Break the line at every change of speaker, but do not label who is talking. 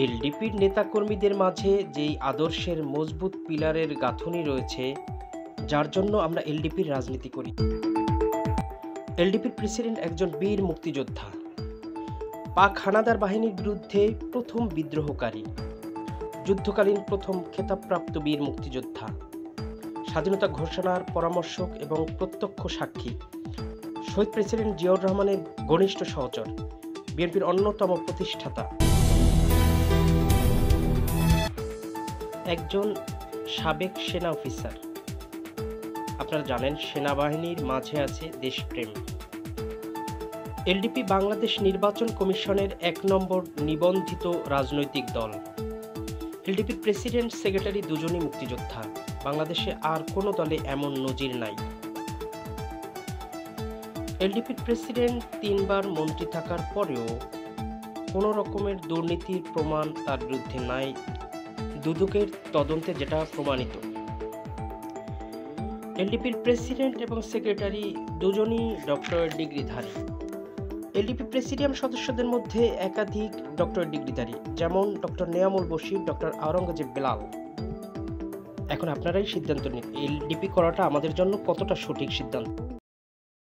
এলডিপির নেতাকর্মীদের মাঝে যেই আদর্শের মজবুত পিলারের গাঁথুনি রয়েছে, যার জন্য আমরা এলডিপির রাজনীতি করি। এলডিপির প্রেসিডেন্ট একজন বীর মুক্তিযোদ্ধা, পাক হানাদার বাহিনীর বিরুদ্ধে প্রথম বিদ্রোহকারী, যুদ্ধকালীন প্রথম খেতাবপ্রাপ্ত বীর মুক্তিযোদ্ধা, স্বাধীনতা ঘোষণার পরামর্শক এবং প্রত্যক্ষ সাক্ষী, শহীদ প্রেসিডেন্ট জিয়াউর রহমানের ঘনিষ্ঠ সহচর, বিএনপির অন্যতম প্রতিষ্ঠাতা, একজন সাবেক সেনা অফিসার। আপনারা জানেন সেনাবাহিনীর মাঝে আছে দেশপ্রেম। এলডিপি বাংলাদেশ নির্বাচন কমিশনের ১ নম্বর নিবন্ধিত রাজনৈতিক দল। এলডিপির প্রেসিডেন্ট সেক্রেটারি দুজনই মুক্তিযোদ্ধা। বাংলাদেশে আর কোনো দলে এমন নজির নাই। এলডিপির প্রেসিডেন্ট ৩ বার মন্ত্রী থাকার পরেও কোনো রকমের দুর্নীতির প্রমাণ তার বিরুদ্ধে নাই, দুদকের তদন্তে যেটা প্রমাণিত। এলডিপির প্রেসিডেন্ট এবং সেক্রেটারি দুজনই ডক্টরেট ডিগ্রিধারী। এলডিপি প্রেসিডিয়াম সদস্যদের মধ্যে একাধিক ডক্টরেট ডিগ্রিধারী, যেমন ডক্টর নেয়ামুল বশির, ডক্টর আওরঙ্গজেব বেলাল। এখন আপনারাই সিদ্ধান্ত নিন, এলডিপি করাটা আমাদের জন্য কতটা সঠিক সিদ্ধান্ত।